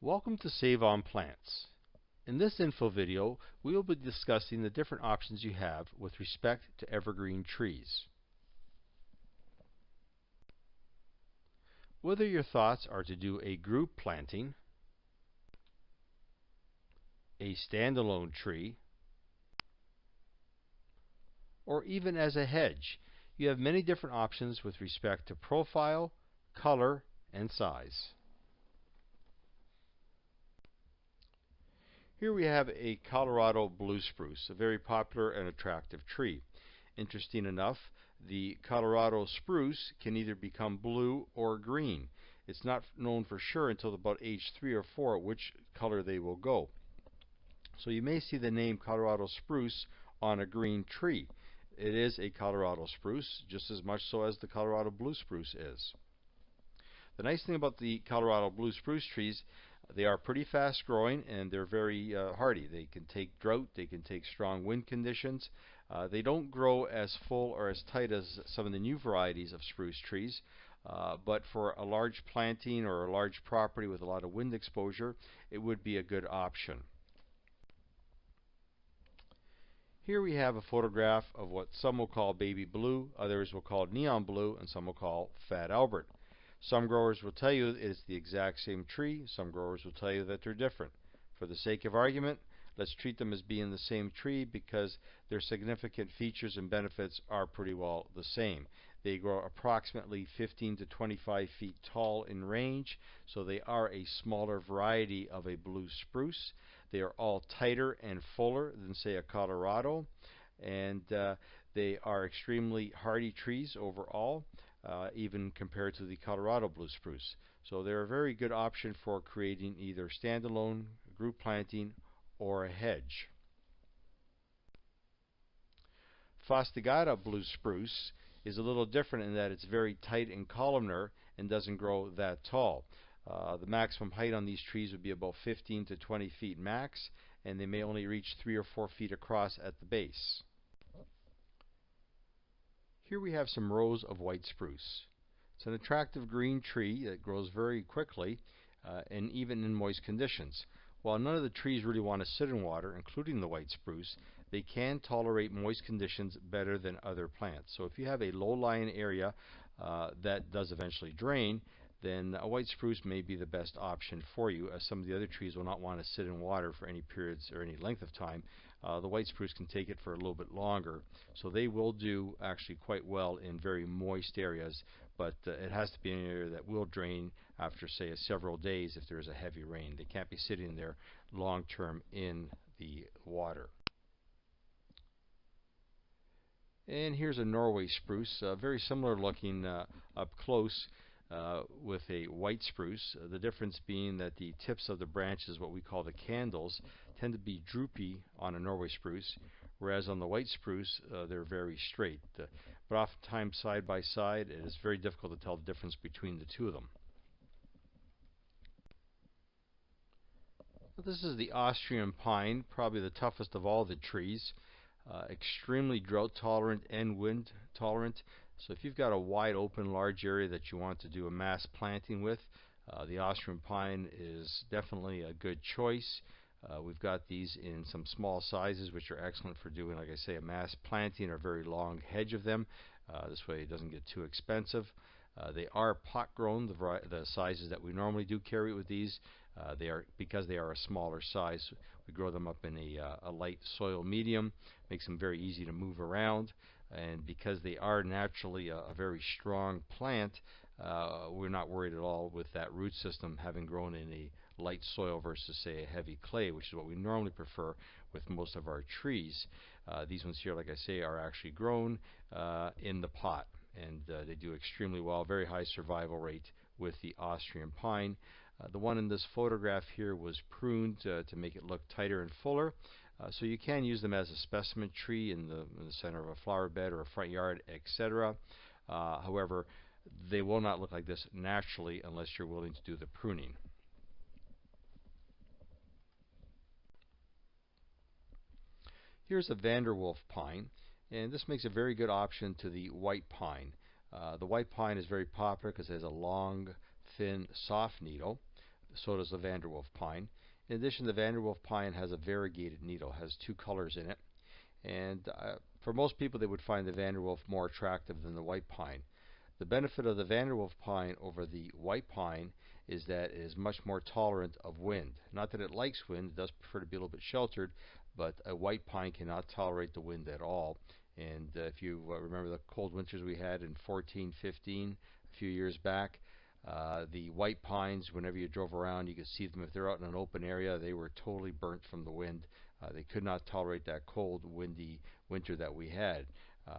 Welcome to Save on Plants. In this info video, we will be discussing the different options you have with respect to evergreen trees. Whether your thoughts are to do a group planting, a standalone tree, or even as a hedge, you have many different options with respect to profile, color, and size. Here we have a Colorado blue spruce, a very popular and attractive tree. Interesting enough, the Colorado spruce can either become blue or green. It's not known for sure until about age 3 or 4 which color they will go. So you may see the name Colorado spruce on a green tree. It is a Colorado spruce, just as much so as the Colorado blue spruce is. The nice thing about the Colorado blue spruce trees, they are pretty fast growing and they're very hardy. They can take drought, they can take strong wind conditions. They don't grow as full or as tight as some of the new varieties of spruce trees, but for a large planting or a large property with a lot of wind exposure, it would be a good option. Here we have a photograph of what some will call baby blue, others will call neon blue, and some will call Fat Albert. Some growers will tell you it's the exact same tree. Some growers will tell you that they're different. For the sake of argument, let's treat them as being the same tree because their significant features and benefits are pretty well the same. They grow approximately 15 to 25 feet tall in range, so they are a smaller variety of a blue spruce. They are all tighter and fuller than, say, a Colorado, and they are extremely hardy trees overall. Even compared to the Colorado blue spruce. So they're a very good option for creating either standalone, group planting, or a hedge. Fastigata blue spruce is a little different in that it's very tight and columnar and doesn't grow that tall. The maximum height on these trees would be about 15 to 20 feet max, and they may only reach 3 or 4 feet across at the base. Here we have some rows of white spruce. It's an attractive green tree that grows very quickly and even in moist conditions. While none of the trees really want to sit in water, including the white spruce, they can tolerate moist conditions better than other plants. So if you have a low-lying area that does eventually drain, then a white spruce may be the best option for you, as some of the other trees will not want to sit in water for any periods or any length of time. The white spruce can take it for a little bit longer, so they will do actually quite well in very moist areas, but it has to be an area that will drain after, say, several days if there is a heavy rain. They can't be sitting there long term in the water. And here's a Norway spruce, very similar looking up close. With a white spruce, the difference being that the tips of the branches, what we call the candles, tend to be droopy on a Norway spruce, whereas on the white spruce they're very straight. But oftentimes side by side it is very difficult to tell the difference between the two of them. This is the Austrian Pine, probably the toughest of all the trees. Extremely drought tolerant and wind tolerant. So if you've got a wide open large area that you want to do a mass planting with, the Austrian Pine is definitely a good choice. We've got these in some small sizes which are excellent for doing, like I say, a mass planting or very long hedge of them. This way it doesn't get too expensive. They are pot grown, the sizes that we normally do carry with these. Because they are a smaller size, we grow them up in a light soil medium, makes them very easy to move around, and because they are naturally a very strong plant, we're not worried at all with that root system having grown in a light soil versus, say, a heavy clay, which is what we normally prefer with most of our trees. These ones here, like I say, are actually grown in the pot, and they do extremely well. Very high survival rate with the Austrian Pine. The one in this photograph here was pruned to make it look tighter and fuller. So you can use them as a specimen tree in the center of a flower bed or a front yard, etc. However, they will not look like this naturally unless you're willing to do the pruning. Here's a Vanderwolf pine, and this makes a very good option to the white pine. The white pine is very popular because it has a long, thin, soft needle. So does the Vanderwolf pine. In addition, the Vanderwolf pine has a variegated needle, has two colors in it. And for most people, they would find the Vanderwolf more attractive than the white pine. The benefit of the Vanderwolf pine over the white pine is that it is much more tolerant of wind. Not that it likes wind, it does prefer to be a little bit sheltered, but a white pine cannot tolerate the wind at all. And if you remember the cold winters we had in 14, 15, a few years back, the white pines, whenever you drove around, you could see them. If they're out in an open area, they were totally burnt from the wind. They could not tolerate that cold, windy winter that we had,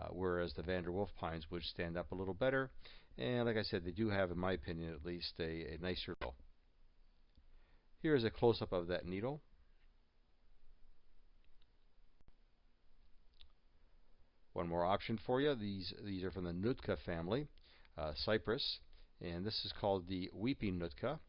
whereas the Vanderwolf pines would stand up a little better. And like I said, they do have, in my opinion at least, a nicer look. Here is a close-up of that needle. One more option for you. These are from the Nootka family, cypress, and this is called the weeping Nootka,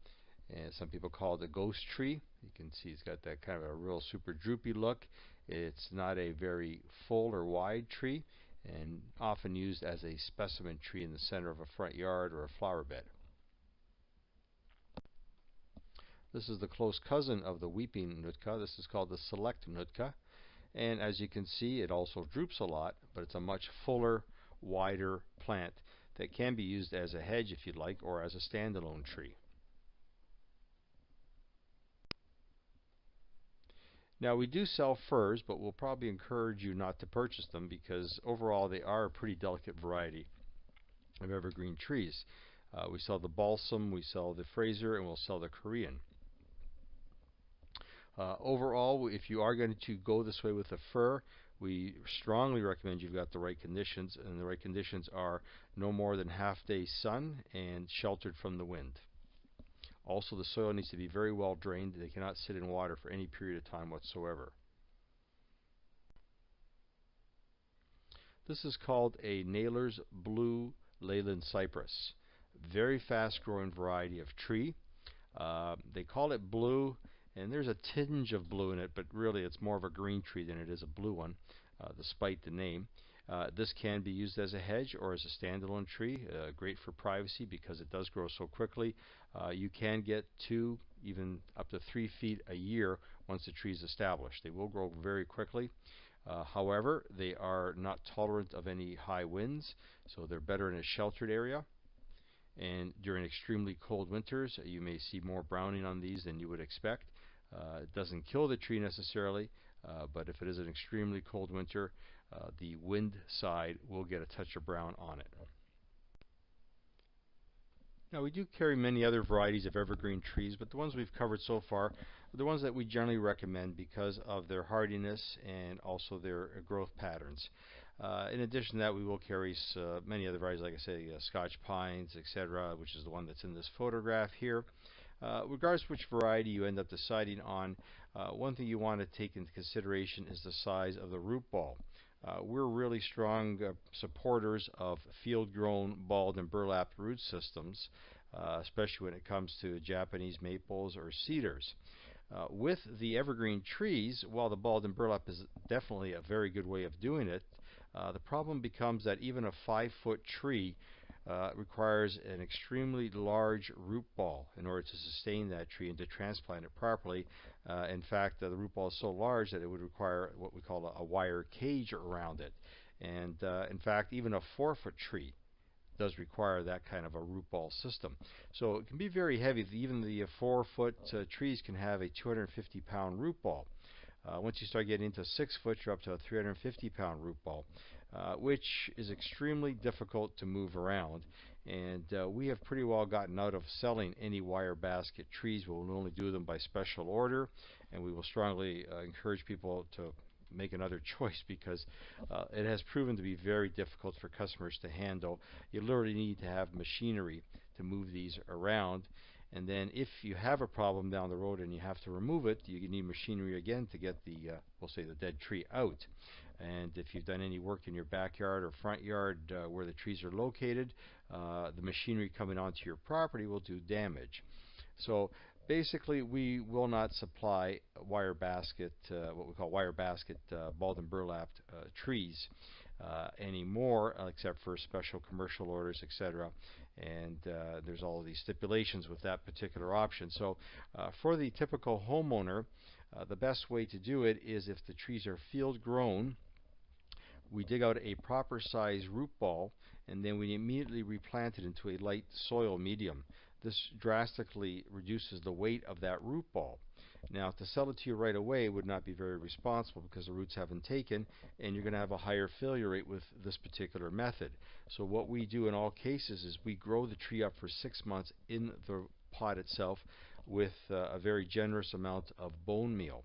and some people call it a ghost tree. You can see it's got that kind of a real super droopy look. It's not a very full or wide tree, and often used as a specimen tree in the center of a front yard or a flower bed. This is the close cousin of the weeping Nootka. This is called the select Nootka. And as you can see, it also droops a lot, but it's a much fuller, wider plant that can be used as a hedge if you'd like, or as a standalone tree. Now we do sell firs, but we'll probably encourage you not to purchase them because overall they are a pretty delicate variety of evergreen trees. We sell the balsam, we sell the Fraser, and we'll sell the Korean. Overall, if you are going to go this way with a fir, we strongly recommend you've got the right conditions, and the right conditions are no more than half-day sun and sheltered from the wind. Also, the soil needs to be very well drained. They cannot sit in water for any period of time whatsoever. This is called a Naylor's Blue Leyland Cypress. Very fast-growing variety of tree. They call it blue, and there's a tinge of blue in it, but really it's more of a green tree than it is a blue one, despite the name. This can be used as a hedge or as a standalone tree. Great for privacy because it does grow so quickly. You can get 2, even up to 3 feet a year once the tree is established. They will grow very quickly. However, they are not tolerant of any high winds, so they're better in a sheltered area. And during extremely cold winters, you may see more browning on these than you would expect. It doesn't kill the tree necessarily, but if it is an extremely cold winter, the wind side will get a touch of brown on it. Now we do carry many other varieties of evergreen trees, but the ones we've covered so far are the ones that we generally recommend because of their hardiness and also their growth patterns. In addition to that, we will carry many other varieties, like I say, Scotch pines, etc., which is the one that's in this photograph here. Regardless of which variety you end up deciding on, one thing you want to take into consideration is the size of the root ball. We're really strong supporters of field-grown balled and burlapped root systems, especially when it comes to Japanese maples or cedars. With the evergreen trees, while the balled and burlap is definitely a very good way of doing it, the problem becomes that even a 5-foot tree requires an extremely large root ball in order to sustain that tree and to transplant it properly. In fact, the root ball is so large that it would require what we call a wire cage around it. And in fact, even a 4-foot tree does require that kind of a root ball system. So it can be very heavy. Even the 4-foot trees can have a 250-pound root ball. Once you start getting into 6 foot, you're up to a 350-pound root ball, which is extremely difficult to move around. And we have pretty well gotten out of selling any wire basket trees. We will only do them by special order, and we will strongly encourage people to make another choice because it has proven to be very difficult for customers to handle. You literally need to have machinery to move these around. And then if you have a problem down the road and you have to remove it, you need machinery again to get the, we'll say, the dead tree out. And if you've done any work in your backyard or front yard where the trees are located, the machinery coming onto your property will do damage. So basically, we will not supply wire basket, what we call wire basket balled and burlapped trees. anymore, except for special commercial orders, etc. And there's all of these stipulations with that particular option. So for the typical homeowner, the best way to do it is, if the trees are field grown, we dig out a proper size root ball, and then we immediately replant it into a light soil medium. This drastically reduces the weight of that root ball. Now, to sell it to you right away would not be very responsible, because the roots haven't taken, and you're going to have a higher failure rate with this particular method. So what we do in all cases is we grow the tree up for 6 months in the pot itself with a very generous amount of bone meal.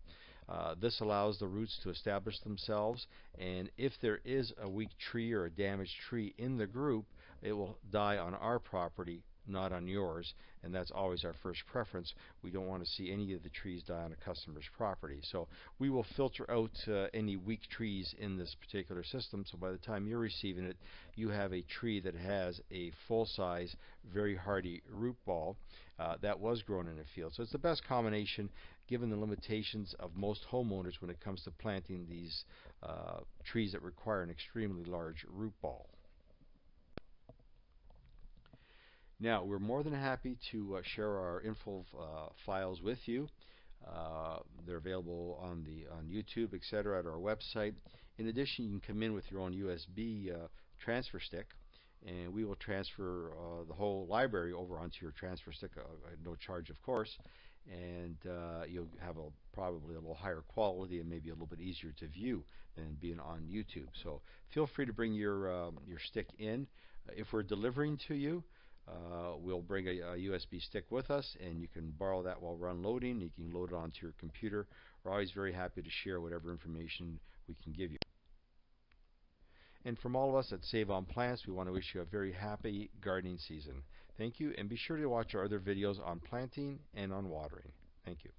This allows the roots to establish themselves, and if there is a weak tree or a damaged tree in the group, it will die on our property, not on yours, and that's always our first preference. We don't want to see any of the trees die on a customer's property. So we will filter out any weak trees in this particular system, so by the time you're receiving it, you have a tree that has a full-size, very hardy root ball that was grown in a field. So it's the best combination, given the limitations of most homeowners when it comes to planting these trees that require an extremely large root ball. Now, we're more than happy to share our info files with you. They're available on YouTube, etc., at our website. In addition, you can come in with your own USB transfer stick, and we will transfer the whole library over onto your transfer stick at no charge, of course. And you'll have probably a little higher quality and maybe a little bit easier to view than being on YouTube. So feel free to bring your stick in. If we're delivering to you, we'll bring a USB stick with us, and you can borrow that while we're unloading. You can load it onto your computer. We're always very happy to share whatever information we can give you. And from all of us at Save on Plants, we want to wish you a very happy gardening season. Thank you, and be sure to watch our other videos on planting and on watering. Thank you.